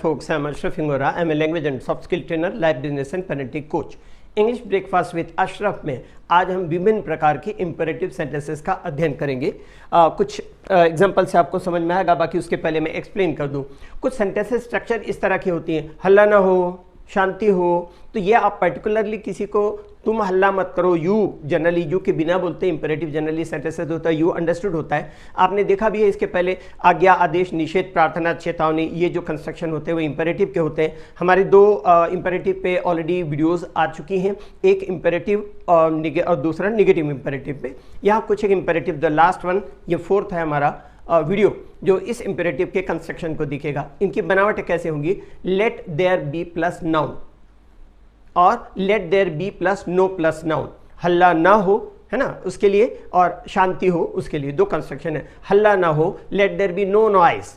folks, I'm Ashraf Ingora. I'm a language and soft skill trainer, life business and parenting coach. English breakfast with Ashraf में आज हम विभिन्न प्रकार के imperative sentences का अध्ययन करेंगे। कुछ एग्जांपल से आपको समझ में आएगा, बाकी उसके पहले मैं एक्सप्लेन कर दूं। कुछ सेंटेंसेस स्ट्रक्चर इस तरह की होती हैं, हल्ला ना हो, शांति हो, तो ये आप पर्टिकुलरली किसी को तुम हल्ला मत करो, यू जनरली यू के बिना बोलते हैं। इंपेरेटिव जनरली सेंटेंसेस होता है, यू अंडरस्टूड होता है। आपने देखा भी है इसके पहले आज्ञा, आदेश, निषेध, प्रार्थना, चेतावनी, ये जो कंस्ट्रक्शन होते हैं वो इंपेरेटिव के होते हैं। हमारे दो इंपेरेटिव पे ऑलरेडी वीडियोस आ चुकी हैं, एक इंपेरेटिव और दूसरा निगेटिव इंपेरेटिव पे। यहाँ कुछ एक इंपेरेटिव, द लास्ट वन, ये फोर्थ है हमारा वीडियो जो इस इंपेरेटिव के कंस्ट्रक्शन को दिखेगा। इनकी बनावट कैसे होंगी, let there be plus noun और let there be plus no plus noun. हल्ला ना हो, है ना, उसके लिए, और शांति हो उसके लिए। दो कंस्ट्रक्शन है, हल्ला ना हो, let there be no noise.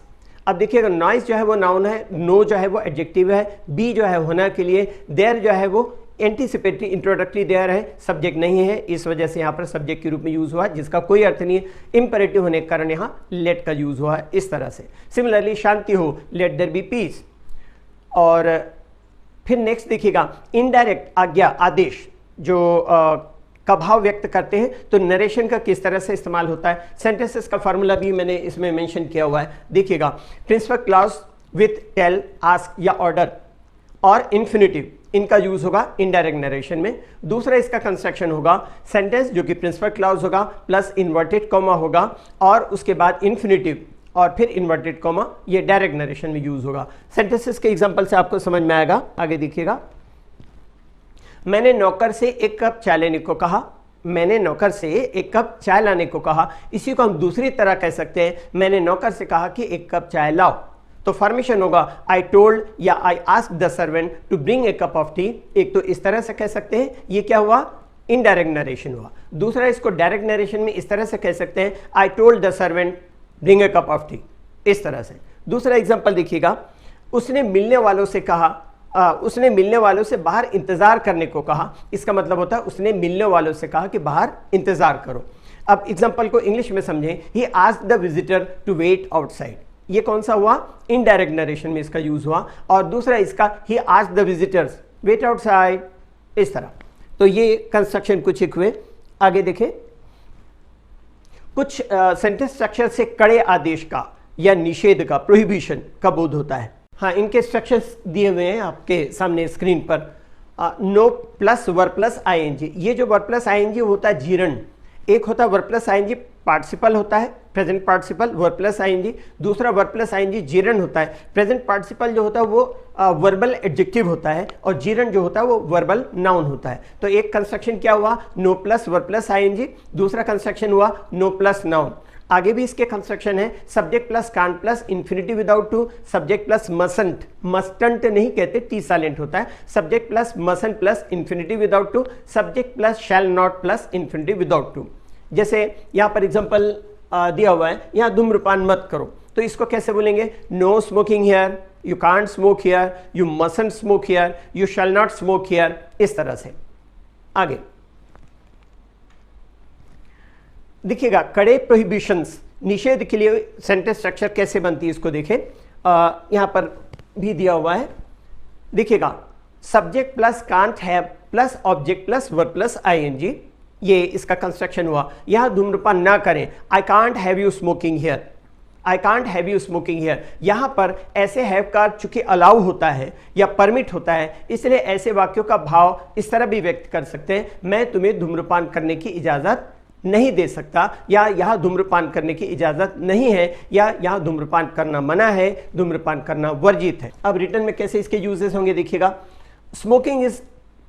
अब देखिएगा, नॉइज जो है वो नाउन है, नो जो है वो एडजेक्टिव है, बी जो है होना के लिए, देयर जो है वो एंटीसिपेटरी इंट्रोडक्टरी देयर है, सब्जेक्ट नहीं है, इस वजह से यहाँ पर सब्जेक्ट के रूप में यूज हुआ है, जिसका कोई अर्थ नहीं है। इंपेरेटिव होने के कारण यहाँ लेट का यूज हुआ है इस तरह से। सिमिलरली शांति हो, लेट देयर बी पीस। और फिर नेक्स्ट देखिएगा, इनडायरेक्ट आज्ञा, आदेश जो का भाव व्यक्त करते हैं, तो नरेशन का किस तरह से इस्तेमाल होता है। सेंटेंसेस का फार्मूला भी मैंने इसमें मेंशन किया हुआ है, देखिएगा। Principal clause with tell, ask या ऑर्डर और इन्फिनिटिव, इनका यूज होगा इनडायरेक्ट नरेशन में। दूसरा इसका कंस्ट्रक्शन होगा सेंटेंस जो कि प्रिंसिपल क्लॉज होगा प्लस इन्वर्टेड कॉमा होगा और उसके बाद इन्फिनिटिव और फिर इन्वर्टेड कॉमा, ये डायरेक्ट नरेशन में यूज होगा। सेंटेंसेस के एग्जांपल से आपको समझ में आएगा, आगे देखिएगा। मैंने नौकर से एक कप चाय लेने को कहा, मैंने नौकर से एक कप चाय लाने को कहा। इसी को हम दूसरी तरह कह सकते हैं, मैंने नौकर से कहा कि एक कप चाय लाओ। तो फॉर्मेशन होगा आई टोल्ड या I ask the servant to bring a cup of tea. एक तो इस तरह से कह सकते हैं, ये क्या हुआ, इनडायरेक्ट नरेशन हुआ। दूसरा इसको डायरेक्ट नरेशन में इस तरह से कह सकते हैं, I told the servant bring a cup of T, इस तरह से। दूसरा एग्जांपल देखिएगा, उसने मिलने वालों से कहा, उसने मिलने वालों से बाहर इंतजार करने को कहा। इसका मतलब होता है उसने मिलने वालों से कहा कि बाहर इंतजार करो। अब एग्जांपल को इंग्लिश में समझें, he asked the visitor to wait outside. ये कौन सा हुआ, इनडायरेक्ट नरेशन में इसका यूज हुआ। और दूसरा इसका, he asked the visitors wait outside, इस तरह। तो ये कंस्ट्रक्शन कुछ एक हुए। आगे देखें, कुछ सेंटेंस स्ट्रक्चर से कड़े आदेश का या निषेध का, प्रोहिबिशन का बोध होता है। हाँ, इनके स्ट्रक्चर्स दिए हुए हैं आपके सामने स्क्रीन पर। No plus verb plus ING, ये जो वर्ब प्लस आईएनजी होता है जीरण। एक होता है वर्ब प्लस आईएनजी पार्टिसिपल होता है, present participle verb plus ING. दूसरा वर्ब प्लस आईएनजी जीरण होता है। प्रेजेंट पार्टिसिपल जो होता है वो वर्बल एडजेक्टिव होता है और जीरण जो होता है वो वर्बल नाउन होता है। तो एक कंस्ट्रक्शन क्या हुआ, no plus verb plus ING. दूसरा कंस्ट्रक्शन हुआ नो प्लस नाउन। आगे भी इसके कंस्ट्रक्शन है, subject plus can't plus infinity without to, subject plus mustn't, mustn't नहीं कहते, टी साइलेंट होता है। Subject plus mustn't plus infinity without to, subject plus shall not plus infinity without to. जैसे यहाँ पर एग्जांपल दिया हुआ है, यहाँ धूम्रपान मत करो, तो इसको कैसे बोलेंगे, no smoking here, you can't smoke here, you mustn't smoke here, you shall not smoke here, इस तरह से। आगे देखिएगा, कड़े प्रोहिबिशंस, निषेध के लिए सेंटेंस स्ट्रक्चर कैसे बनती है इसको देखें। यहाँ पर भी दिया हुआ है, देखिएगा। Subject plus can't have plus object plus verb plus ING, ये इसका कंस्ट्रक्शन हुआ। यहां धूम्रपान ना करें, I can't have you smoking here, I can't have you smoking here. यहां पर ऐसे हैव का चूंकि अलाउ होता है या परमिट होता है, इसलिए ऐसे वाक्यों का भाव इस तरह भी व्यक्त कर सकते हैं, मैं तुम्हें धूम्रपान करने की इजाजत नहीं दे सकता, या यहां धूम्रपान करने की इजाजत नहीं है, या यहां धूम्रपान करना मना है, धूम्रपान करना वर्जित है। अब रिटर्न में कैसे इसके यूजेस होंगे देखिएगा। Smoking is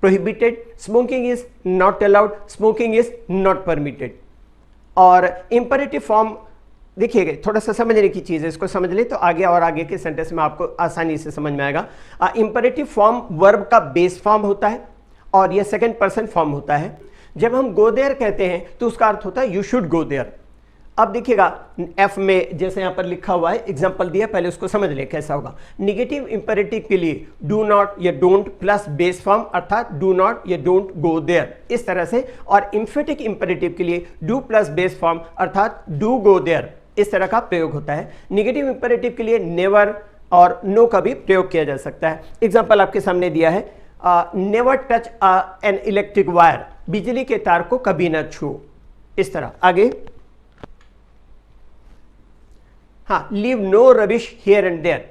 prohibited, smoking is not allowed, smoking is not permitted। और imperative form देखिएगा, थोड़ा सा समझने की चीज़ है, इसको समझ ले तो आगे और आगे के सेंटेंस में आपको आसानी से समझ में आएगा। imperative फॉर्म वर्ब का बेस फॉर्म होता है और यह सेकंड पर्सन फॉर्म होता है। जब हम go there कहते हैं तो उसका अर्थ होता है you should go there। अब देखिएगा, एफ में जैसे यहां पर लिखा हुआ है, एग्जांपल दिया, पहले उसको समझ ले कैसा होगा। निगेटिव इंपेरेटिव के लिए डू नॉट या डोंट प्लस बेस फॉर्म, अर्थात डू नॉट या डोंट गो देयर, इस तरह से। और एम्फेटिक इंपेरेटिव के लिए डू प्लस बेस फॉर्म, अर्थात डू गो देयर, इस तरह का प्रयोग होता है। निगेटिव इंपेरेटिव के लिए नेवर, और नो का भी प्रयोग किया जा सकता है। एग्जाम्पल आपके सामने दिया है, never touch an electric wire, बिजली के तार को कभी ना छुओ, इस तरह। आगे, हाँ, leave no rubbish here and there,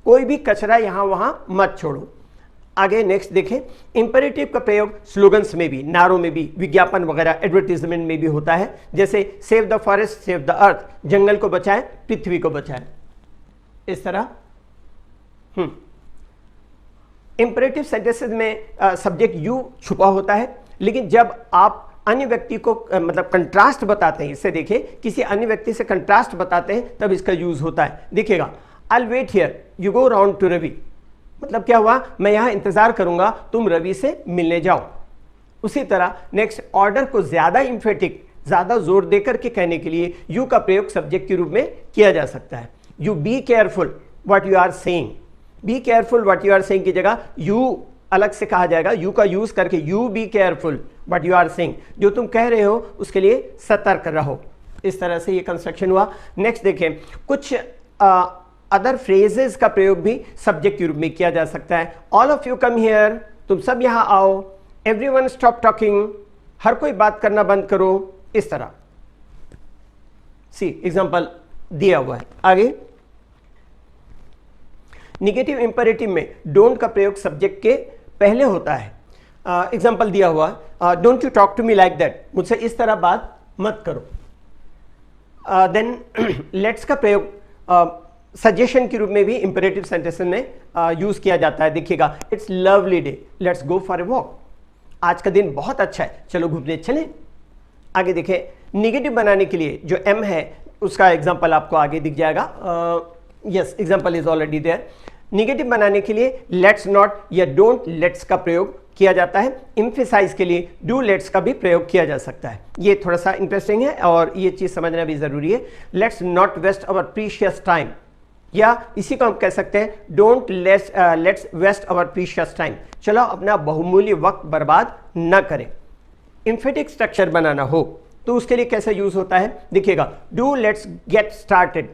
कोई भी कचरा यहां वहां मत छोड़ो। आगे नेक्स्ट देखें, इंपेरेटिव का प्रयोग स्लोगन्स में भी, नारों में भी, विज्ञापन वगैरह एडवर्टीजमेंट में भी होता है, जैसे save the forest save the earth, जंगल को बचाएं पृथ्वी को बचाएं, इस तरह। इंपेरेटिव सेंटेंसेस में सब्जेक्ट यू छुपा होता है, लेकिन जब आप अन्य व्यक्ति को मतलब कंट्रास्ट बताते हैं, इससे देखिए किसी अन्य व्यक्ति से कंट्रास्ट बताते हैं तब इसका यूज होता है। देखिएगा, I will wait here you go round to Ravi, मतलब क्या हुआ, मैं यहां इंतजार करूंगा, तुम रवि से मिलने जाओ। उसी तरह नेक्स्ट, ऑर्डर को ज्यादा इंफेटिक, ज्यादा जोर देकर के कहने के लिए यू का प्रयोग सब्जेक्ट के रूप में किया जा सकता है। You be careful what you are saying, be careful what you are saying की जगह यू अलग से कहा जाएगा, यू का यूज करके you be careful what you are saying, जो तुम कह रहे हो उसके लिए सतर्क रहो। इस तरह से ये कंस्ट्रक्शन हुआ। नेक्स्ट देखें, कुछ अदर फ्रेजेस का प्रयोग भी सब्जेक्ट के रूप में किया जा सकता है। All of you come here, तुम सब यहां आओ। एवरीवन स्टॉप टॉकिंग, हर कोई बात करना बंद करो, इस तरह। सी एग्जांपल दिया हुआ है। आगे, निगेटिव इंपेरेटिव में डोंट का प्रयोग सब्जेक्ट के पहले होता है। एग्जांपल दिया हुआ, don't you talk to me like that, मुझसे इस तरह बात मत करो। देन लेट्स का प्रयोग सजेशन के रूप में भी इंपेरेटिव सेंटेंस में यूज किया जाता है। देखिएगा, it's lovely day, let's go for a walk, आज का दिन बहुत अच्छा है, चलो घूमने चलें। आगे देखें, निगेटिव बनाने के लिए जो एम है उसका एग्जांपल आपको आगे दिख जाएगा। Yes, example is already there. Negative बनाने के लिए लेट्स नॉट या डोंट लेट्स का प्रयोग किया जाता है। एम्फेसाइज के लिए डू लेट्स का भी प्रयोग किया जा सकता है। ये थोड़ा सा इंटरेस्टिंग है और ये चीज समझना भी जरूरी है। Let's not waste our precious time, या इसी को हम कह सकते हैं don't let's waste our precious time, चलो अपना बहुमूल्य वक्त बर्बाद न करें। इंफेटिक स्ट्रक्चर बनाना हो तो उसके लिए कैसे यूज होता है, देखिएगा, do let's get started,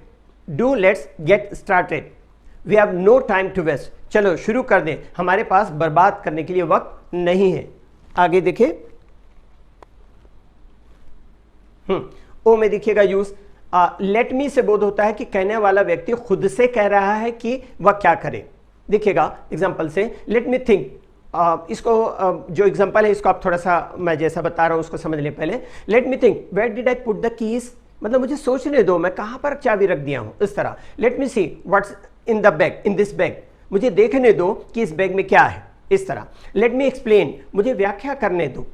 do let's get started, we have no time to waste, चलो शुरू कर दें, हमारे पास बर्बाद करने के लिए वक्त नहीं है। आगे देखिए, ओ में देखिएगा यूज, लेट मी से बोध होता है कि कहने वाला व्यक्ति खुद से कह रहा है कि वह क्या करे। देखिएगा एग्जांपल से, लेट मी थिंक, इसको जो एग्जांपल है इसको आप थोड़ा सा मैं जैसा बता रहा हूं उसको समझ लें पहले। Let me think where did I put the keys, मतलब मुझे सोचने दो मैं कहां पर चाबी रख दिया हूं, इस तरह। Let me see what's in the bag, in this bag, मुझे देखने दो कि इस बैग में क्या है, इस तरह। लेट मी एक्सप्लेन, मुझे व्याख्या करने दो।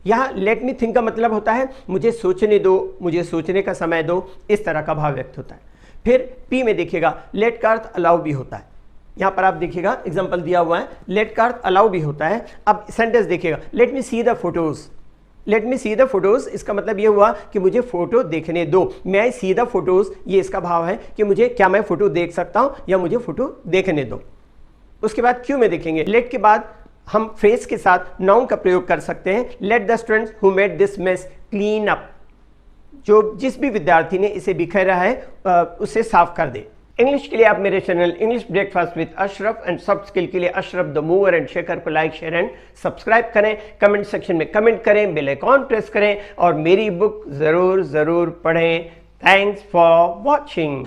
यहां लेट मी थिंक का मतलब होता है मुझे सोचने दो, मुझे सोचने का समय दो, इस तरह का भाव व्यक्त होता है। फिर पी में देखिएगा, लेट का अर्थ अलाउ भी होता है। यहां पर आप देखिएगा एग्जांपल दिया हुआ है, लेट का अर्थ अलाउ भी होता है। अब सेंटेंस देखिएगा, let me see the photos, let me see the photos, इसका मतलब यह हुआ कि मुझे फोटो देखने दो। मैं आई सी द फोटोज, ये इसका भाव है कि मुझे, क्या मैं फोटो देख सकता हूं या मुझे फोटो देखने दो। उसके बाद क्यू में देखेंगे, लेट के बाद हम फ्रेज के साथ नाउन का प्रयोग कर सकते हैं। Let the students who made this mess clean up, जो जिस भी विद्यार्थी ने इसे बिखेरा है उसे साफ कर दे। इंग्लिश के लिए आप मेरे channel English breakfast with Ashraf and soft skill के लिए Ashraf the mover and shaker को लाइक, शेयर एंड सब्सक्राइब करें। कमेंट सेक्शन में कमेंट करें, बेल आइकॉन प्रेस करें और मेरी बुक जरूर पढ़ें। Thanks for watching.